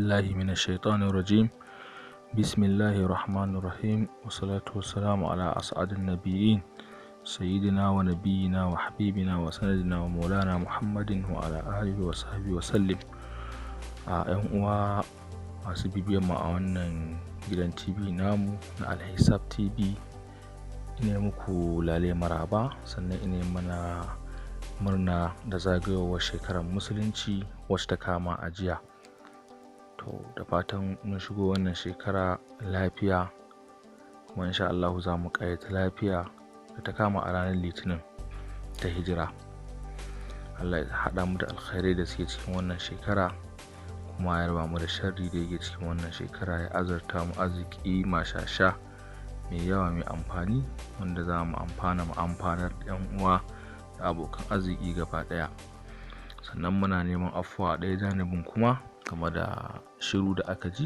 billahi minash shaitanir rajim. Bismillahir rahmanir rahim. Wassalatu wassalamu ala as'adin nabiyyin sayyidina wa nabiyyina wa habibina wa sanadina wa maulana Muhammadin wa ala alihi wa sahbihi wa sallim. Yan uwa masu bibiyan mu a wannan gidan TV namu na ALHISAB TV, ina muku lale maraba, sannan ina mana murna da zagayowar shekarar musulunci wacce ta kama a jiya. To da fatan mun shigo wannan shekara lafiya, kuma insha Allah za mu ƙayyata lafiya da ta kama a ranar Litinin ta hijira. Allah ya haɗa mu da alkhairai da suke cikin wannan shekara, kuma ya raba mu da sharri da yake cikin wannan shekara, ya azurta mu arziki mashasha mai yawa mai amfani, wanda za mu amfanar yan uwa da abokan arziki gaba ɗaya. Sannan muna neman afuwa ɗaya janibin kuma game da shiru da aka ji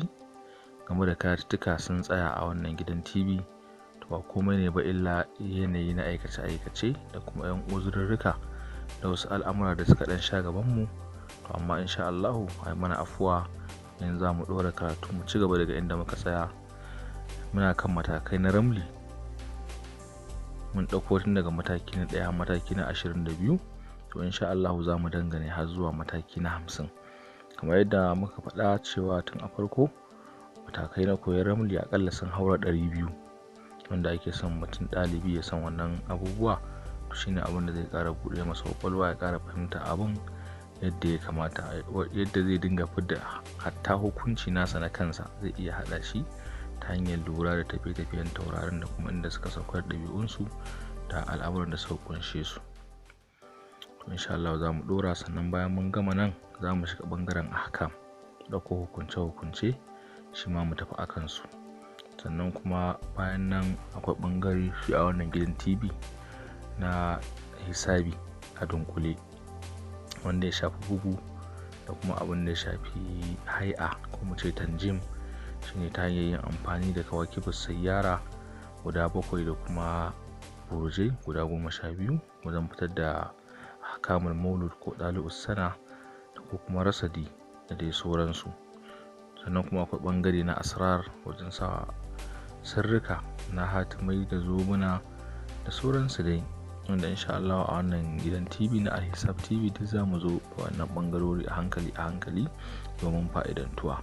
game da karatuttuka sun tsaya a wannan gidan TV. To ba komai ne ba illa yanayi na aikace-aikace da kuma yan uzurrurruka da wasu al'amura da suka ɗan sha gabanmu. To amma insha Allahu ai mana afuwa, yanzu za mu ɗora karatu mu ci gaba daga inda muka tsaya. Muna kan matakai na ramli, mun ɗauko tun daga mataki na 1 mataki na 22. To insha Allahu za mu dangane har zuwa mataki na 50. Kamar yadda muka faɗa cewa tun a farko matakai na koyon ramli akalla sun haura 200, wanda ake son mutum ɗalibi ya san wannan abubuwa. To shine abin da zai ƙara buɗe masa ƙwaƙwalwa, ya ƙara fahimta abin yadda ya kamata, yadda zai dinga fidda hatta hukunci nasa na kansa, zai iya haɗa shi ta hanyar lura da tafiye-tafiyen taurarin da kuma inda suka saukar ɗabi'unsu da al'amuran da suka kunshe su. To insha Allah za mu ɗora, sannan bayan mun gama nan za mu shiga ɓangaren ahkam, ɗauko hukunce-hukunce shi ma mu tafi akan su. Sannan kuma bayan nan akwai ɓangare shi a wannan gidan TV na hisabi a dunkule, wanda ya shafi bugu da kuma abin da ya shafi hai'a ko mu ce tanjim, shine ta hanyar yin amfani da kawakibus sayyara guda 7 da kuma burjai guda 12 wajen fitar da ahkamul maulud ko ɗali'us sana ko kuma rasadi da dai sauransu. Sannan kuma akwai ɓangare na asrar wajen sa sirrika na hatimai da zobuna da sauransu dai, wanda insha Allah a wannan gidan TV na ALHISAB TV duk za mu zo wannan ɓangarori a hankali domin fa'idantuwa.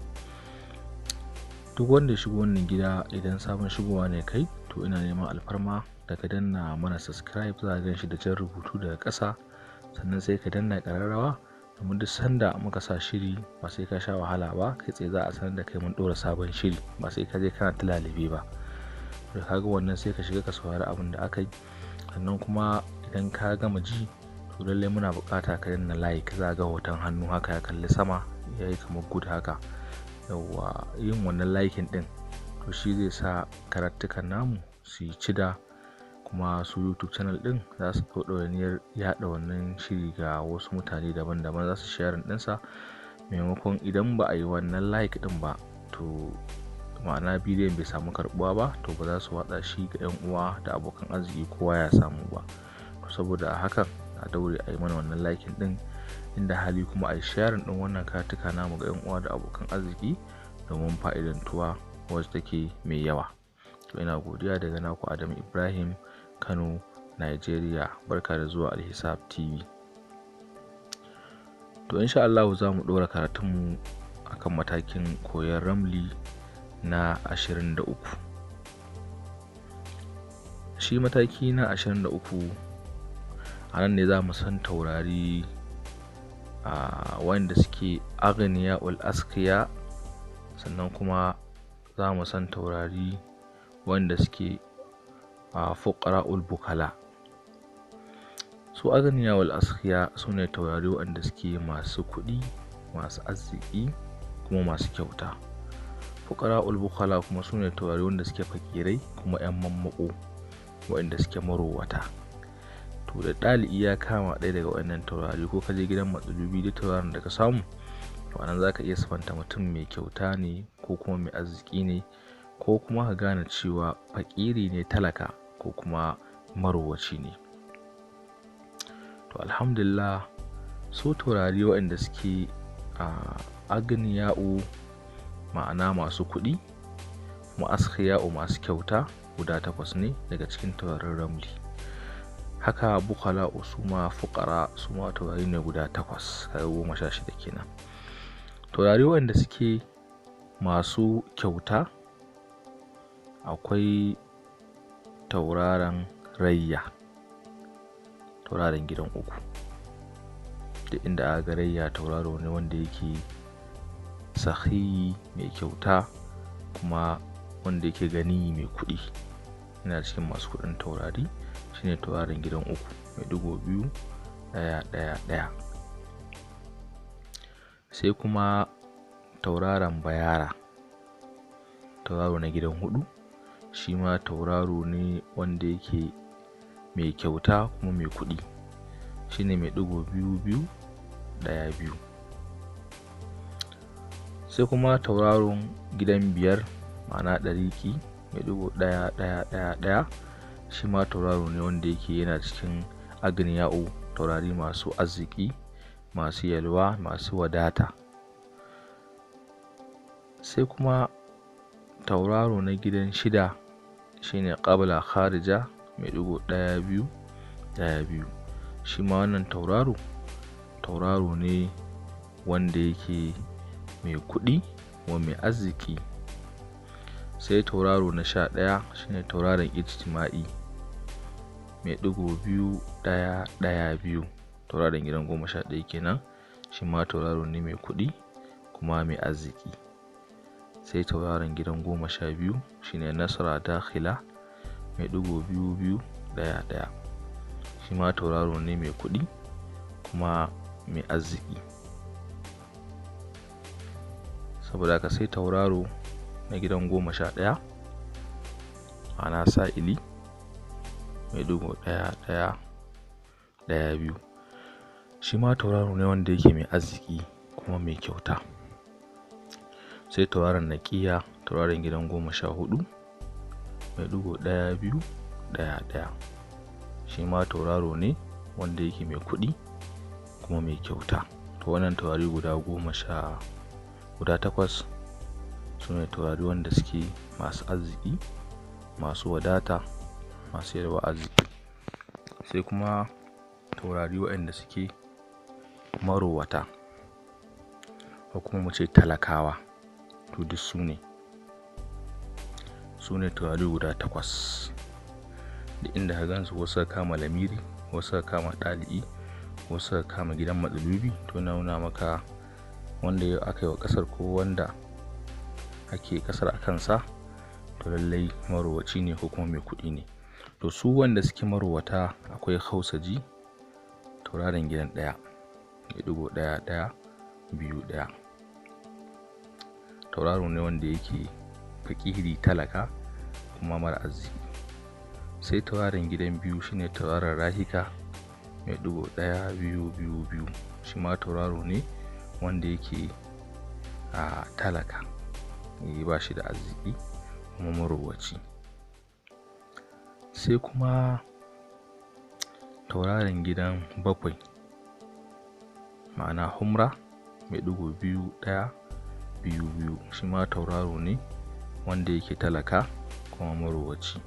Duk wanda ya shigo wannan gida, idan sabon shigowa ne kai, to ina neman alfarma da ka danna mana subscribe, za ka gan shi da jan rubutu daga ƙasa, sannan sai ka danna ƙararrawa domin duk sanda muka sa shiri ba sai ka sha wahala ba, kai tsaye za a sanar da kai mun ɗora sabon shiri, ba sai ka je kana ta lalibe ba. Da kaga wannan sai ka shiga ka saurari abin da aka yi. Sannan kuma idan ka gama ji, to lallai muna buƙata ka danna like, za ga hoton hannu haka ya kalli sama yayi kamar good haka. Yawwa, yin wannan likin din to shi zai sa karatuttukan namu su yi cida, kuma su YouTube channel din za su ɗawainiyar yaɗa wannan shiri ga wasu mutane daban-daban, za su sharing ɗinsa. Maimakon idan ba a yi wannan like din ba, to ma'ana bidiyon bai samu karɓuwa ba, to ba za su watsa shi ga 'yan uwa da abokan arziki kowa ya samu ba. To saboda hakan a daure a yi mana wannan likin din, inda hali kuma a yi sharing din wannan karatuka namu ga 'yan uwa da abokan arziki domin fa'idantuwa wacce take mai yawa. To ina godiya daga naku Adam Ibrahim, Kano, Nigeria. Barka da zuwa ALHISAB TV. To insha Allah za mu ɗora karatunmu akan matakin koyon ramli na 23. Shi mataki na 23 a nan ne za mu san taurari wanda suke aghniya ul askiya, sannan kuma za mu san taurari wanda suke fuqara ul bukala. Su aghniya ul askiya su ne taurari wanda suke masu kuɗi, masu arziki, kuma masu kyauta. Fuqara ul bukala kuma su ne taurari wanda suke fakirai kuma 'yan mammako, wanda suke marowata. To da ɗali'i ya kama ɗaya daga wannan taurari, ko ka je gidan matsulubi da taurarin da ka samu, to anan za ka iya sifanta mutum mai kyauta ne ko kuma mai arziki ne, ko kuma ka gane cewa fakiri ne, talaka, ko kuma marowaci ne. To alhamdulillah, su taurari waɗanda suke agniya'u ma'ana masu kuɗi, mu'askhiya'u masu kyauta guda 8 ne daga cikin taurarin ramli. Haka bukhala'u su ma fuqara su ma taurari ne guda 8, kai 16 kenan. Taurari wanda suke masu kyauta akwai tauraron rayya, tauraron gidan uku. Duk inda aka ga rayya tauraro ne wanda yake sahihi mai kyauta kuma wanda yake gani mai kuɗi, yana cikin masu kuɗin taurari. Shine tauraron gidan uku mai digo 2 1 1 1. Sai kuma tauraron bayara, tauraro na gidan 4, shi ma tauraro ne wanda yake mai kyauta kuma mai kuɗi, shine mai digo 2 2 1 2. Sai kuma tauraron gidan 5 ma'ana ɗariki mai digo 1 1 1 1, shi ma tauraro ne wanda yake yana cikin agniya'u, taurari masu arziki, masu yalwa, masu wadata. Sai kuma tauraro na gidan 6 shine qabla kharija mai digo 1 2 1 2. Shi ma wannan tauraro ne wanda yake mai kuɗi kuma mai arziki. Sai tauraro na 11 shine tauraron ijtima'i mai digo 2 1 1 2, tauraron gidan 11 kenan. Shi ma tauraro ne mai kuɗi kuma mai arziki. Sai tauraron gidan 12 shine nasra dakhila mai digo 2 2 1 1. Shi ma tauraro ne mai kuɗi kuma mai arziki. Saboda haka sai tauraro na gidan 11 ana sa'ili mai digo 1 1 1 2. Shi ma tauraro ne wanda yake mai arziki kuma mai kyauta. Sai tauraron naqiya, tauraron gidan 14 mai digo 1 2 1 1. Shi ma tauraro ne wanda yake mai kuɗi kuma mai kyauta. To wannan taurari guda 8 su ne taurari wanda suke masu arziki, masu wadata, masu yalwa arziki. Sai kuma taurari waɗanda suke marowata ko kuma mu ce talakawa, to duk su ne taurari guda 8. da inda ka gansu, wasu ka kama lamiri, wasu ka kama ɗali'i, wasu ka kama gidan matsalubi, to na nuna maka wanda yau aka yi wa ƙasar ko wanda ake ƙasar a kansa, to lallai marowaci ne ko kuma mai kuɗi ne. To su wanda suke marowata akwai hausaji, tauraron gidan 1 mai digo 1 1 2 1. Tauraro ne wanda yake fakiri, talaka kuma mara arziki. Sai tauraron gidan 2 shine tauraron rahika mai digo 1 2 2 2. Shi ma tauraro ne wanda yake talaka, ba shi da arziki kuma marowaci. Sai kuma tauraron gidan 7 ma'ana humra mai digo 2 1 2 2. Shi ma tauraro ne wanda yake talaka kuma marowaci.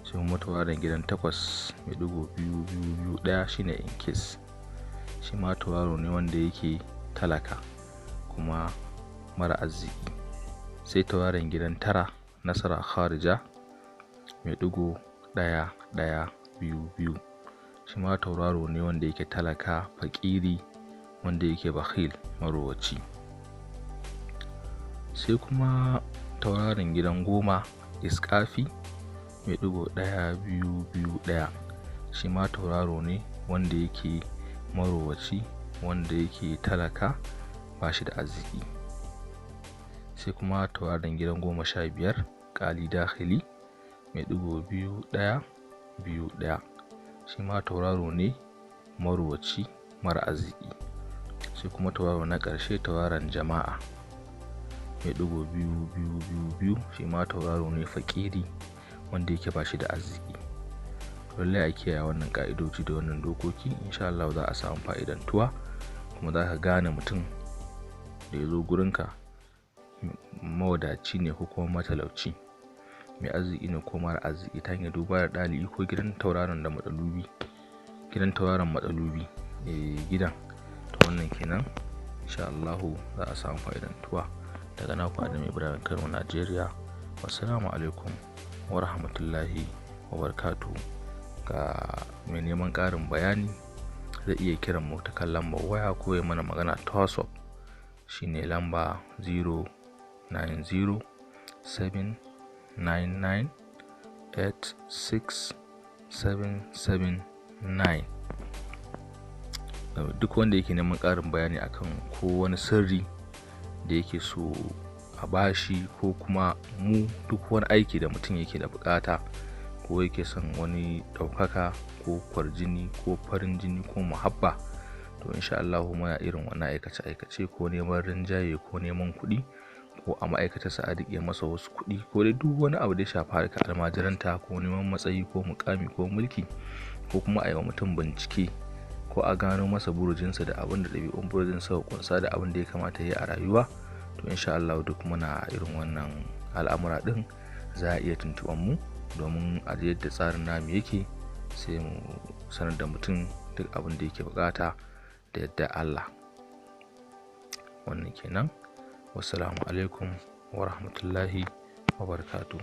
Sai kuma tauraron gidan 8 mai digo 2 2 2 1 shine inkis. Shi ma tauraro ne wanda yake talaka kuma mara arziki. Sai tauraron gidan 9 nasara kharija mai digo 1 1 2 2. Shi ma tauraro ne wanda yake talaka, fakiri, wanda yake bakhil, marowaci. Sai kuma tauraron gidan 10 iskafi mai digo 1 2 2 1. Shi ma tauraro ne wanda yake marowaci, wanda yake talaka, ba shi da arziki. Sai kuma tauraron gidan 15 kali dakhili mai digo 2 1 2 1. Shi ma tauraro ne marowaci, mara arziki. Sai kuma tauraro na ƙarshe tauraron jama'a mai digo 2 2 2 2. Shi ma tauraro ne fakiri, wanda yake ba shi da arziki. Lallai a kiyaye wannan ka'idoji da wannan dokoki, insha Allah za a samu fa'idantuwa kuma za ka gane mutum da ya zo gurinka mawadaci ne ko kuma matalauci, mai arziki ne ko mara arziki, ta hanyar duba da ɗali'i ko gidan tauraron da matsalubi, gidan tauraron matsalubi gidan. To wannan kenan, insha Allahu za a samu fa'idantuwa. Daga naku Adam Ibrahim Kano, Najeriya. Wassalamu alaikum wa rahmatullahi wa barakatuh. Ga mai neman ƙarin bayani zai iya kiran mu ta kan lambar waya ko ya mana magana ta WhatsApp, shine lamba 09079986779. Duk wanda yake neman ƙarin bayani akan ko wani sirri da yake so a bashi, ko kuma mu duk wani aiki da mutum yake da bukata, ko yake son wani ɗaukaka ko kwarjini ko farin jini ko muhabba, to insha Allah muna irin wannan aikace ko neman rinjaye ko neman kuɗi, ko a ma'aikata sa a rike masa wasu kuɗi, ko dai duk wani abu da ya shafi harkar almajiranta ko neman matsayi ko mukami ko mulki, ko kuma a yi wa mutum bincike ko a gano masa burujinsa da abin da ɗabi'un burujinsa kunsa da abin da ya kamata ya yi a rayuwa. To insha Allah duk muna irin wannan al'amura din, za a iya tuntuɓan mu domin a yadda tsarin namu yake, sai mu sanar da mutum duk abin da yake bukata da yadda Allah. Wannan kenan. Wassalamu alaikum wa rahmatullahi wa barakatuh.